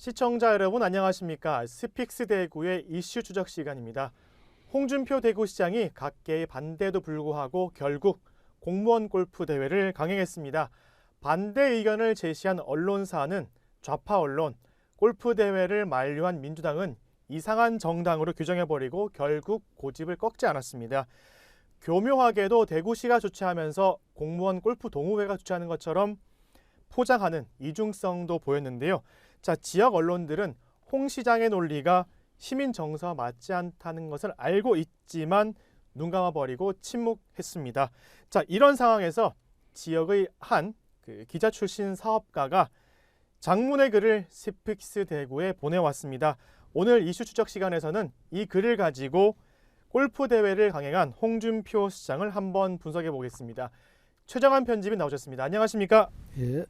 시청자 여러분 안녕하십니까? 스픽스 대구의 이슈 추적 시간입니다. 홍준표 대구시장이 각계의 반대에도 불구하고 결국 공무원 골프 대회를 강행했습니다. 반대 의견을 제시한 언론사는 좌파 언론, 골프 대회를 만류한 민주당은 이상한 정당으로 규정해버리고 결국 고집을 꺾지 않았습니다. 교묘하게도 대구시가 주최하면서 공무원 골프 동호회가 주최하는 것처럼 포장하는 이중성도 보였는데요. 자, 지역 언론들은 홍 시장의 논리가 시민 정서와 맞지 않다는 것을 알고 있지만 눈 감아버리고 침묵했습니다. 자, 이런 상황에서 지역의 한 기자 출신 사업가가 장문의 글을 스픽스 대구에 보내왔습니다. 오늘 이슈 추적 시간에서는 이 글을 가지고 골프 대회를 강행한 홍준표 시장을 한번 분석해 보겠습니다. 최정한 편집인 나오셨습니다. 안녕하십니까? 예.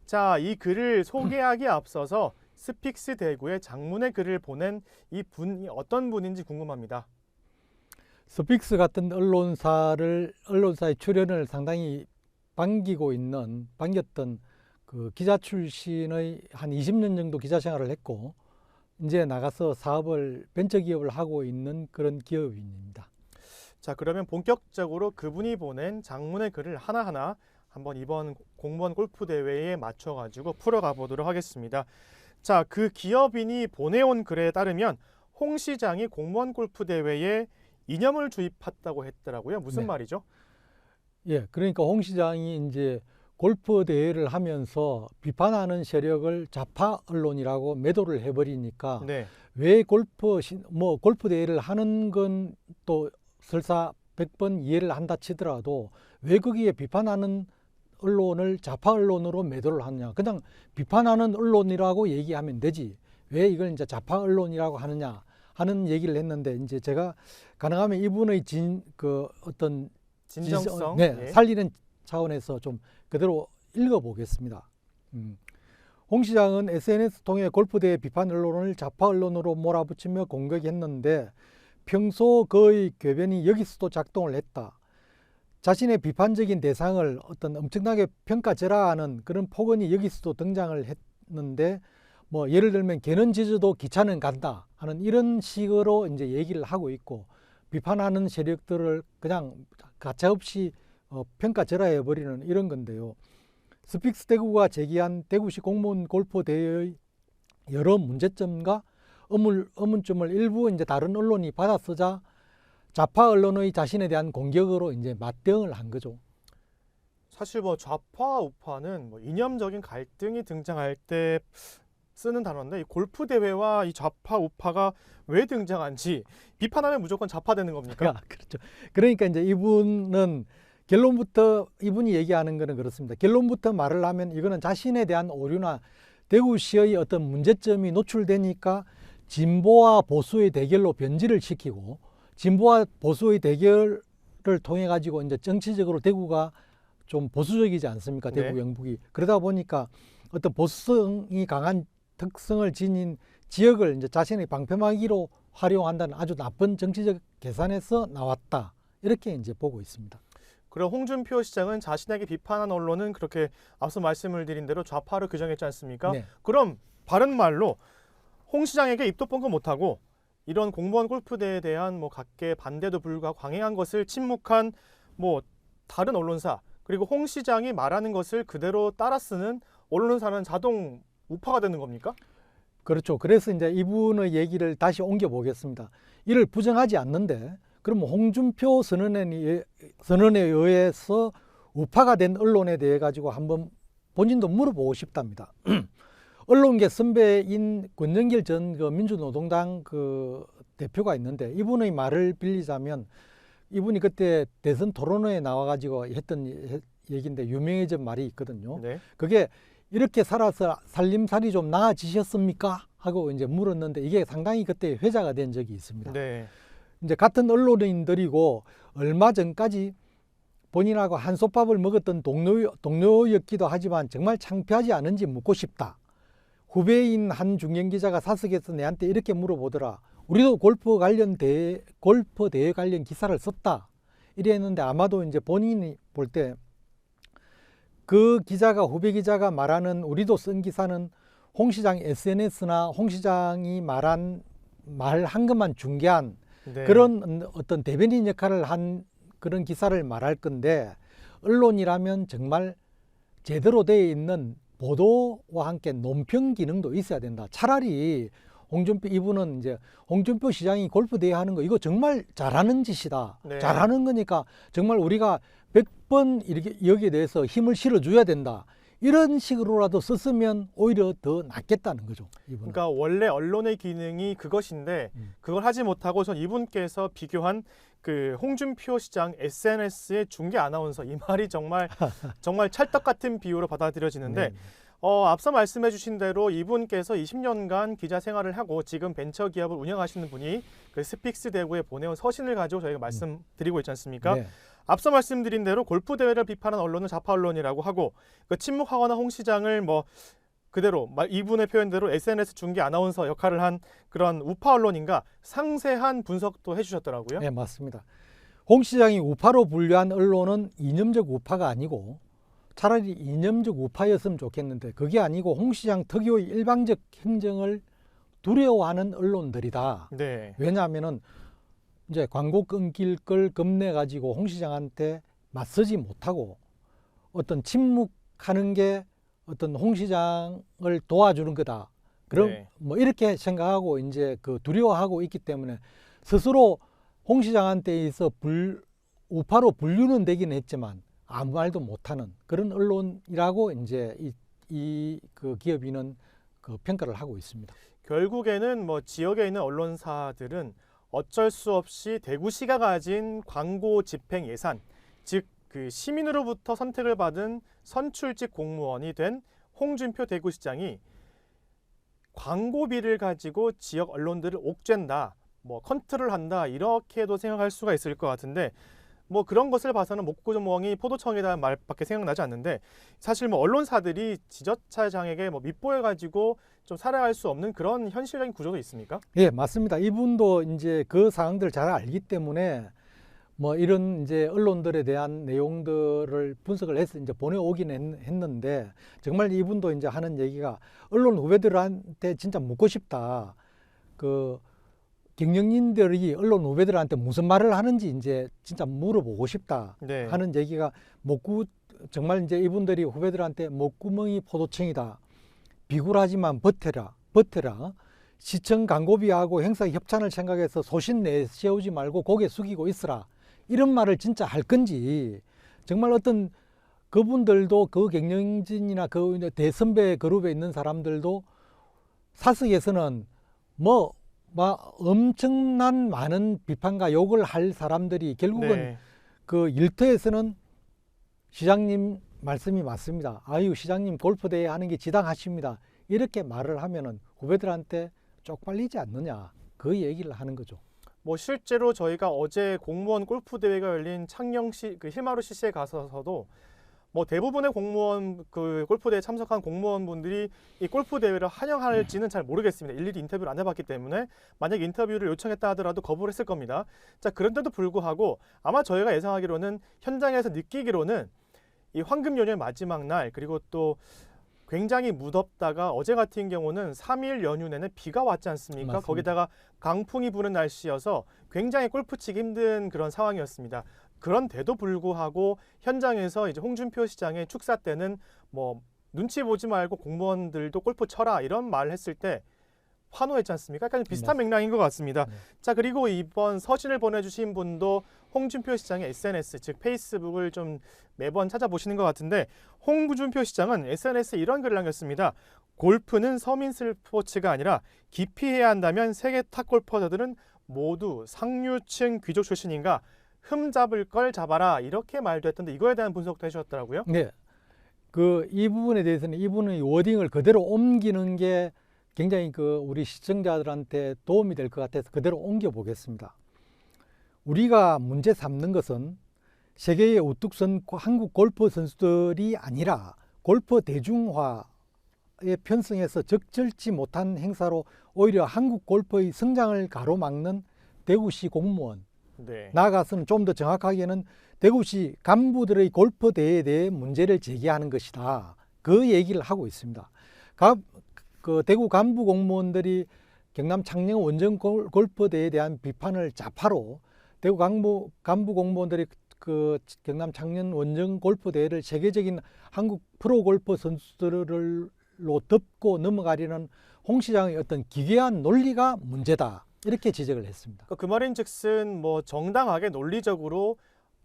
자, 이 글을 소개하기에 앞서서 스픽스 대구에 장문의 글을 보낸 이 분이 어떤 분인지 궁금합니다. 스픽스 같은 언론사의 출연을 상당히 반겼던 그 기자 출신의 한 20년 정도 기자 생활을 했고 이제 나가서 벤처기업을 하고 있는 그런 기업인입니다. 자, 그러면 본격적으로 그분이 보낸 장문의 글을 하나하나 한번 이번 공무원 골프 대회에 맞춰가지고 풀어가 보도록 하겠습니다. 자, 그 기업인이 보내온 글에 따르면 홍 시장이 공무원 골프 대회에 이념을 주입했다고 했더라고요. 무슨 네. 말이죠? 예, 그러니까 홍 시장이 이제 골프 대회를 하면서 비판하는 세력을 좌파 언론이라고 매도를 해버리니까 네. 왜 골프 대회를 하는 건 또 설사 100번 이해를 한다 치더라도 왜 거기에 비판하는 언론을 좌파 언론으로 매도를 하느냐. 그냥 비판하는 언론이라고 얘기하면 되지. 왜 이걸 이제 좌파 언론이라고 하느냐 하는 얘기를 했는데 이제 제가 가능하면 이분의 진정성 예. 살리는 차원에서 좀 그대로 읽어보겠습니다. 홍 시장은 SNS 통해 골프대회 비판 언론을 좌파 언론으로 몰아붙이며 공격했는데 평소 그의 궤변이 여기서도 작동을 했다. 자신의 비판적인 대상을 어떤 엄청나게 평가절하하는 그런 폭언이 여기서도 등장을 했는데 뭐 예를 들면 개는 짖어도 기차는 간다 하는 이런 식으로 이제 얘기를 하고 있고 비판하는 세력들을 그냥 가차없이 평가절하해 버리는 이런 건데요. 스픽스 대구가 제기한 대구시 공무원 골프 대회의 여러 문제점과 의문점을 일부 이제 다른 언론이 받아쓰자 좌파 언론의 자신에 대한 공격으로 이제 맞대응을 한 거죠. 사실 뭐 좌파 우파는 뭐 이념적인 갈등이 등장할 때 쓰는 단어인데 이 골프 대회와 이 좌파 우파가 왜 등장한지 비판하면 무조건 좌파되는 겁니까? 그렇죠. 그러니까 이제 결론부터 이분이 얘기하는 거는 그렇습니다. 결론부터 말을 하면 이거는 자신에 대한 오류나 대구시의 어떤 문제점이 노출되니까 진보와 보수의 대결로 변질을 시키고 진보와 보수의 대결을 통해 가지고 이제 정치적으로 대구가 좀 보수적이지 않습니까? 대구 네. 영북이. 그러다 보니까 어떤 보수성이 강한 특성을 지닌 지역을 이제 자신의 방패막이로 활용한다는 아주 나쁜 정치적 계산에서 나왔다. 이렇게 이제 보고 있습니다. 그럼 홍준표 시장은 자신에게 비판한 언론은 그렇게 앞서 말씀을 드린 대로 좌파로 규정했지 않습니까? 네. 그럼 바른 말로 홍 시장에게 입도 뻥긋 못하고 이런 공무원 골프대회에 대한 뭐 각계 반대도 불구하고 강행한 것을 침묵한 뭐 다른 언론사 그리고 홍 시장이 말하는 것을 그대로 따라 쓰는 언론사는 자동 우파가 되는 겁니까? 그렇죠. 그래서 이제 이분의 얘기를 다시 옮겨 보겠습니다. 이를 부정하지 않는데 그럼 홍준표 선언에 의해서 우파가 된 언론에 대해 가지고 한번 본인도 물어보고 싶답니다. 언론계 선배인 권정길 전 민주노동당 대표가 있는데 이분의 말을 빌리자면 이분이 그때 대선 토론회에 나와가지고 했던 얘기인데 유명해진 말이 있거든요. 네. 그게 이렇게 살아서 살림살이 좀 나아지셨습니까? 하고 이제 물었는데 이게 상당히 그때 회자가 된 적이 있습니다. 네. 이제 같은 언론인들이고 얼마 전까지 본인하고 한솥밥을 먹었던 동료였기도 하지만 정말 창피하지 않은지 묻고 싶다. 후배인 한 중견기자가 사석에서 내한테 이렇게 물어보더라. 우리도 골프 대회 관련 기사를 썼다. 이랬는데 아마도 이제 본인이 볼 때 그 기자가 후배 기자가 말하는 우리도 쓴 기사는 홍 시장 SNS나 홍 시장이 말한 말 한 것만 중계한 네. 그런 어떤 대변인 역할을 한 그런 기사를 말할 건데, 언론이라면 정말 제대로 되어 있는 보도와 함께 논평 기능도 있어야 된다. 차라리 이분은 이제 홍준표 시장이 골프 대회 하는 거 이거 정말 잘하는 짓이다. 네. 잘하는 거니까 정말 우리가 100번 이렇게 여기에 대해서 힘을 실어줘야 된다. 이런 식으로라도 썼으면 오히려 더 낫겠다는 거죠. 이분은. 그러니까 원래 언론의 기능이 그것인데 그걸 하지 못하고 전 이분께서 비교한 그 홍준표 시장 SNS의 중계 아나운서, 이 말이 정말 찰떡 같은 비유로 받아들여지는데 네. 앞서 말씀해 주신 대로 이분께서 20년간 기자 생활을 하고 지금 벤처 기업을 운영하시는 분이 그 스픽스 대구에 보내온 서신을 가지고 저희가 말씀드리고 있지 않습니까? 네. 앞서 말씀드린 대로 골프 대회를 비판한 언론은 좌파 언론이라고 하고, 그 침묵하거나 홍 시장을 뭐 그대로 이분의 표현대로 SNS 중계 아나운서 역할을 한 그런 우파 언론인가 상세한 분석도 해주셨더라고요. 네, 맞습니다. 홍 시장이 우파로 분류한 언론은 이념적 우파가 아니고 차라리 이념적 우파였으면 좋겠는데, 그게 아니고 홍 시장 특유의 일방적 행정을 두려워하는 언론들이다. 네. 왜냐하면은 이제 광고 끊길 걸 겁내 가지고 홍 시장한테 맞서지 못하고 어떤 침묵하는 게 어떤 홍 시장을 도와주는 거다. 그럼 네. 뭐 이렇게 생각하고 이제 그 두려워하고 있기 때문에 스스로 홍 시장한테 있어 우파로 분류는 되긴 했지만 아무 말도 못하는 그런 언론이라고 이제 그 기업인은 그 평가를 하고 있습니다. 결국에는 뭐 지역에 있는 언론사들은 어쩔 수 없이 대구시가 가진 광고 집행 예산, 즉 그 시민으로부터 선택을 받은 선출직 공무원이 된 홍준표 대구시장이 광고비를 가지고 지역 언론들을 옥죄다, 뭐 컨트롤한다, 이렇게도 생각할 수가 있을 것 같은데, 뭐 그런 것을 봐서는 목구멍이 포도청이라는 말밖에 생각나지 않는데, 사실 뭐 언론사들이 지자체장에게 뭐 밑보여가지고 좀 살아갈 수 없는 그런 현실적인 구조도 있습니까? 예, 맞습니다. 이분도 이제 그 사항들을 잘 알기 때문에 뭐 이런 이제 언론들에 대한 내용들을 분석을 해서 이제 보내오긴 했는데, 정말 이분도 이제 하는 얘기가 언론 후배들한테 진짜 묻고 싶다. 그 경영인들이 언론 후배들한테 무슨 말을 하는지 이제 진짜 물어보고 싶다 네. 하는 얘기가 정말 이제 이분들이 후배들한테 목구멍이 포도청이다. 비굴하지만 버텨라. 시청 광고비하고 행사 협찬을 생각해서 소신 내세우지 말고 고개 숙이고 있으라. 이런 말을 진짜 할 건지, 정말 어떤 그분들도 그 경영진이나 그 대선배 그룹에 있는 사람들도 사석에서는 뭐 엄청난 많은 비판과 욕을 할 사람들이 결국은 네. 그 일터에서는 시장님 말씀이 맞습니다. 아유, 시장님 골프 대회 하는 게 지당하십니다. 이렇게 말을 하면은 후배들한테 쪽팔리지 않느냐, 그 얘기를 하는 거죠. 뭐 실제로 저희가 어제 공무원 골프 대회가 열린 창녕시 그 힐마루 CC에 가서도 뭐 대부분의 공무원 그 골프 대회 참석한 공무원분들이 이 골프 대회를 환영할지는 잘 모르겠습니다. 일일이 인터뷰를 안 해봤기 때문에 만약 인터뷰를 요청했다 하더라도 거부를 했을 겁니다. 자, 그런데도 불구하고 아마 저희가 예상하기로는 현장에서 느끼기로는 이 황금 연휴의 마지막 날, 그리고 또 굉장히 무덥다가 어제 같은 경우는 3일 연휴 내내 비가 왔지 않습니까? 맞습니다. 거기다가 강풍이 부는 날씨여서 굉장히 골프 치기 힘든 그런 상황이었습니다. 그런데도 불구하고 현장에서 이제 홍준표 시장의 축사 때는 뭐 눈치 보지 말고 공무원들도 골프 쳐라, 이런 말을 했을 때 환호했지 않습니까? 약간 비슷한 맥락인 것 같습니다. 네. 자, 그리고 이번 서신을 보내주신 분도 홍준표 시장의 SNS, 즉 페이스북을 좀 매번 찾아보시는 것 같은데, 홍준표 시장은 SNS에 이런 글을 남겼습니다. 골프는 서민 스포츠가 아니라 기피해야 한다면 세계 탑 골퍼들은 모두 상류층 귀족 출신인가, 흠 잡을 걸 잡아라, 이렇게 말도 했던데 이거에 대한 분석도 해주셨더라고요. 네, 이 부분에 대해서는 이분의 워딩을 그대로 옮기는 게 굉장히 우리 시청자들한테 도움이 될 것 같아서 그대로 옮겨 보겠습니다. 우리가 문제 삼는 것은 세계의 우뚝 선 한국 골프 선수들이 아니라 골프 대중화에 편승해서 적절치 못한 행사로 오히려 한국 골프의 성장을 가로막는 대구시 공무원, 네. 나아가서는 좀 더 정확하게는 대구시 간부들의 골프 대회에 대해 문제를 제기하는 것이다. 그 얘기를 하고 있습니다. 그 대구 간부 공무원들이 경남 창녕 원정 골프대회에 대한 비판을 자파로 대구 간부 공무원들이 그 경남 창녕 원정 골프대회를 세계적인 한국 프로골프 선수들로 덮고 넘어가려는 홍 시장의 어떤 기괴한 논리가 문제다. 이렇게 지적을 했습니다. 그 말인즉슨 뭐 정당하게 논리적으로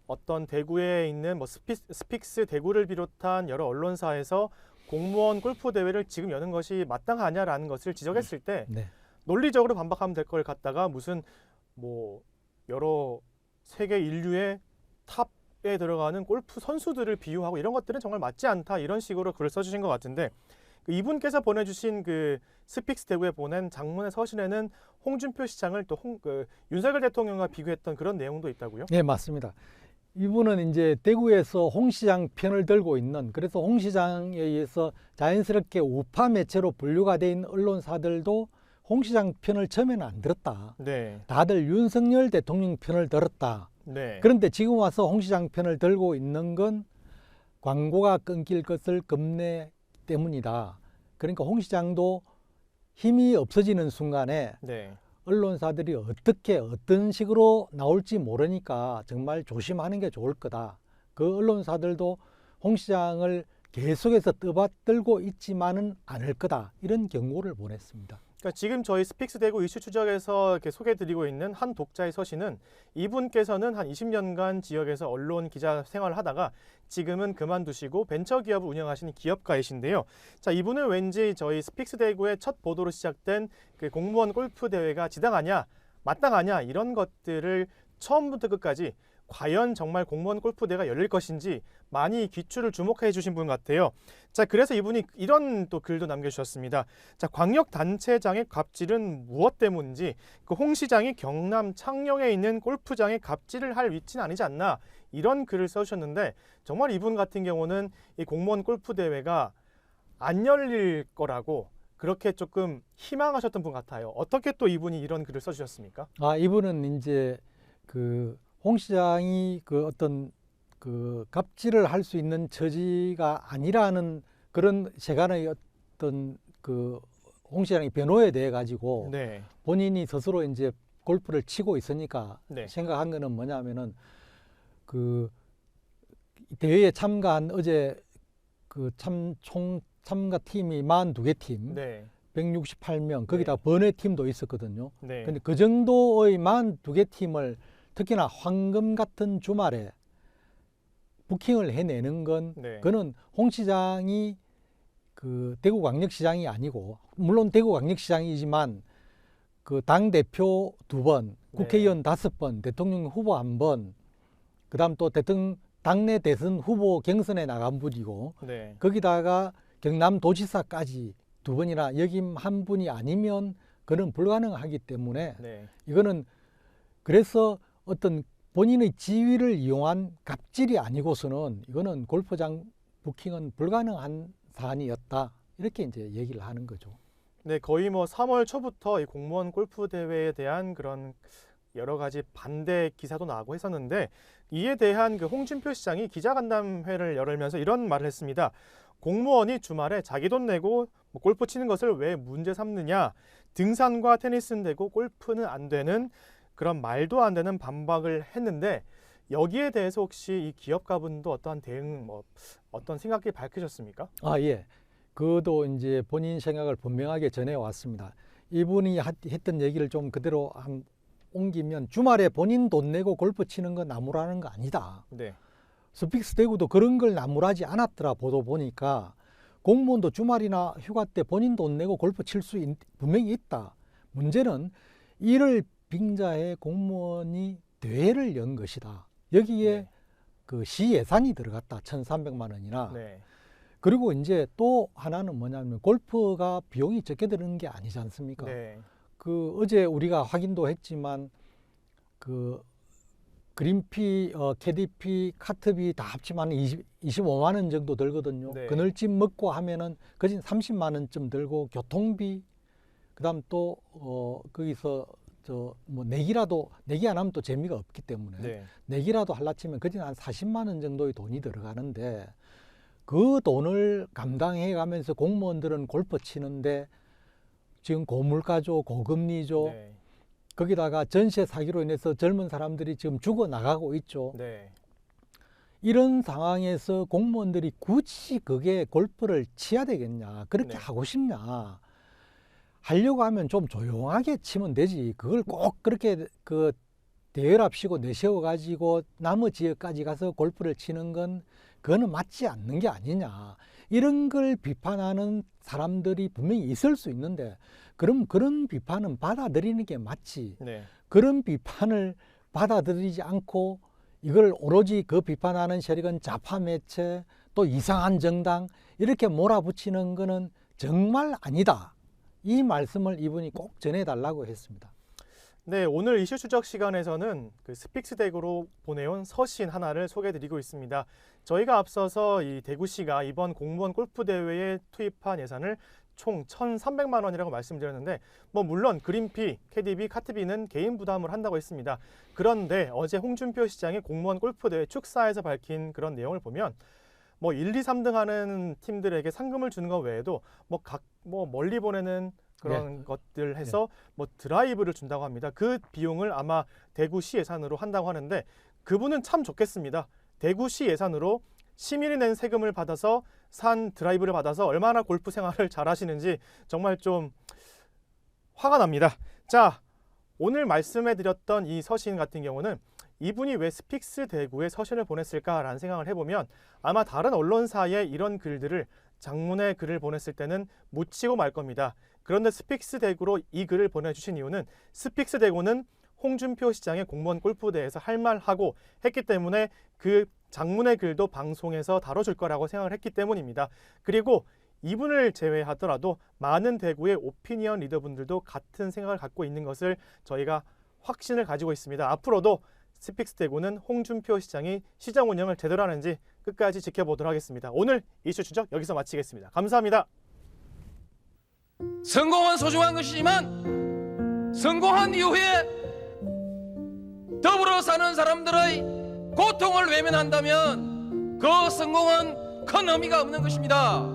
어떤 대구에 있는 뭐 스픽스 대구를 비롯한 여러 언론사에서 공무원 골프 대회를 지금 여는 것이 마땅하냐라는 것을 지적했을 때 네. 논리적으로 반박하면 될 걸 갖다가 무슨 뭐 여러 세계 인류의 탑에 들어가는 골프 선수들을 비유하고 이런 것들은 정말 맞지 않다 이런 식으로 글을 써주신 것 같은데 이분께서 보내주신 그 스픽스 대구에 보낸 장문의 서신에는 홍준표 시장을 또 윤석열 대통령과 비교했던 그런 내용도 있다고요? 네, 맞습니다. 이분은 이제 대구에서 홍 시장 편을 들고 있는, 그래서 홍 시장에 의해서 자연스럽게 우파 매체로 분류가 돼 있는 언론사들도 홍 시장 편을 처음에는 안 들었다. 네. 다들 윤석열 대통령 편을 들었다. 네. 그런데 지금 와서 홍 시장 편을 들고 있는 건 광고가 끊길 것을 겁내 때문이다. 그러니까 홍 시장도 힘이 없어지는 순간에 네. 언론사들이 어떤 식으로 나올지 모르니까 정말 조심하는 게 좋을 거다. 그 언론사들도 홍 시장을 계속해서 떠받들고 있지만은 않을 거다. 이런 경고를 보냈습니다. 그러니까 지금 저희 스픽스 대구 이슈 추적에서 이렇게 소개해드리고 있는 한 독자의 서신은 이분께서는 한 20년간 지역에서 언론 기자 생활을 하다가 지금은 그만두시고 벤처기업을 운영하시는 기업가이신데요. 자, 이분은 왠지 저희 스픽스 대구의 첫 보도로 시작된 그 공무원 골프 대회가 지당하냐, 마땅하냐 이런 것들을 처음부터 끝까지 과연 정말 공무원 골프 대회가 열릴 것인지 많이 귀추를 주목해 주신 분 같아요. 자, 그래서 이분이 이런 또 글도 남겨주셨습니다. 자, 광역단체장의 갑질은 무엇 때문인지 그 홍 시장이 경남 창녕에 있는 골프장에 갑질을 할 위치는 아니지 않나 이런 글을 써주셨는데 정말 이분 같은 경우는 이 공무원 골프 대회가 안 열릴 거라고 그렇게 조금 희망하셨던 분 같아요. 어떻게 또 이분이 이런 글을 써주셨습니까? 이분은 이제 그 홍 시장이 그 어떤 그 갑질을 할 수 있는 처지가 아니라는 그런 세간의 어떤 그 홍 시장의 변호에 대해 가지고 네. 본인이 스스로 이제 골프를 치고 있으니까 네. 생각한 거는 뭐냐면은 그 대회에 참가한 어제 그 총 참가 팀이 42개 팀, 네. 168명, 거기다 번외 팀도 있었거든요. 네. 근데 그 정도의 42개 팀을 특히나 황금 같은 주말에 부킹을 해내는 건 네. 그는 홍 시장이 그 대구광역시장이 아니고 물론 대구광역시장이지만 그 당 대표 2번, 국회의원 5번, 대통령 후보 1번, 그다음 또 당내 대선 후보 경선에 나간 분이고 네. 거기다가 경남도지사까지 2번이나 역임 1분이 아니면 그는 불가능하기 때문에 네. 이거는 그래서 어떤 본인의 지위를 이용한 갑질이 아니고서는 이거는 골프장 부킹은 불가능한 사안이었다. 이렇게 이제 얘기를 하는 거죠. 네, 거의 뭐 3월 초부터 이 공무원 골프 대회에 대한 그런 여러 가지 반대 기사도 나오고 했었는데 이에 대한 그 홍준표 시장이 기자간담회를 열으면서 이런 말을 했습니다. 공무원이 주말에 자기 돈 내고 뭐 골프 치는 것을 왜 문제 삼느냐. 등산과 테니스는 되고 골프는 안 되는 그런 말도 안 되는 반박을 했는데 여기에 대해서 혹시 이 기업가분도 어떠한 대응 뭐 어떤 생각이 밝히셨습니까? 예. 그도 이제 본인 생각을 분명하게 전해 왔습니다. 이분이 했던 얘기를 좀 그대로 옮기면 주말에 본인 돈 내고 골프 치는 건 나무라는 거 아니다. 네. 스픽스 대구도 그런 걸 나무라지 않았더라. 보도 보니까 공무원도 주말이나 휴가 때 본인 돈 내고 골프 칠 수 분명히 있다. 문제는 이를 빙자해 공무원이 대회를 연 것이다. 여기에 네. 그 시 예산이 들어갔다. 1,300만 원이나. 네. 그리고 이제 또 하나는 뭐냐면 골프가 비용이 적게 드는 게 아니지 않습니까? 네. 그 어제 우리가 확인도 했지만 그 그린피, 캐디피, 카트비 다 합치면 25만 원 정도 들거든요. 네. 그늘집 먹고 하면은 거진 30만 원쯤 들고 교통비, 그다음 또 거기서 뭐 내기 안 하면 또 재미가 없기 때문에 네. 내기라도 할라 치면 거진 한 40만 원 정도의 돈이 들어가는데 그 돈을 감당해 가면서 공무원들은 골프 치는데 지금 고물가죠, 고금리죠. 네. 거기다가 전세 사기로 인해서 젊은 사람들이 지금 죽어나가고 있죠. 네. 이런 상황에서 공무원들이 굳이 그게 골프를 치야 되겠냐, 그렇게 네. 하고 싶냐, 하려고 하면 좀 조용하게 치면 되지. 그걸 꼭 그렇게 그 대열합시고 내세워 가지고 나무 지역까지 가서 골프를 치는 건 그거는 맞지 않는 게 아니냐, 이런 걸 비판하는 사람들이 분명히 있을 수 있는데, 그럼 그런 비판은 받아들이는 게 맞지. 네. 그런 비판을 받아들이지 않고 이걸 오로지 그 비판하는 세력은 좌파 매체, 또 이상한 정당, 이렇게 몰아붙이는 거는 정말 아니다. 이 말씀을 이분이 꼭 전해달라고 했습니다. 네, 오늘 이슈 추적 시간에서는 그 스픽스덱으로 보내온 서신 하나를 소개해드리고 있습니다. 저희가 앞서서 이 대구시가 이번 공무원 골프 대회에 투입한 예산을 총 1,300만 원이라고 말씀드렸는데, 물론 그린피, 캐디비, 카트비는 개인 부담을 한다고 했습니다. 그런데 어제 홍준표 시장이 공무원 골프 대회 축사에서 밝힌 그런 내용을 보면 1, 2, 3등 하는 팀들에게 상금을 주는 것 외에도 멀리 보내는 그런 것들 해서 드라이브를 준다고 합니다. 그 비용을 아마 대구시 예산으로 한다고 하는데, 그분은 참 좋겠습니다. 대구시 예산으로 시민이 낸 세금을 받아서 산 드라이브를 받아서 얼마나 골프 생활을 잘 하시는지 정말 좀 화가 납니다. 자, 오늘 말씀해드렸던 이 서신 같은 경우는 이분이 왜 스픽스 대구에 서신을 보냈을까라는 생각을 해보면, 아마 다른 언론사에 이런 글들을 장문의 글을 보냈을 때는 묻히고 말 겁니다. 그런데 스픽스 대구로 이 글을 보내주신 이유는 스픽스 대구는 홍준표 시장의 공무원 골프대회에서 할 말하고 했기 때문에 그 장문의 글도 방송에서 다뤄줄 거라고 생각을 했기 때문입니다. 그리고 이분을 제외하더라도 많은 대구의 오피니언 리더분들도 같은 생각을 갖고 있는 것을 저희가 확신을 가지고 있습니다. 앞으로도 스픽스 대구는 홍준표 시장이 시장 운영을 제대로 하는지 끝까지 지켜보도록 하겠습니다. 오늘 이슈 추적 여기서 마치겠습니다. 감사합니다. 성공은 소중한 것이지만 성공한 이후에 더불어 사는 사람들의 고통을 외면한다면 그 성공은 큰 의미가 없는 것입니다.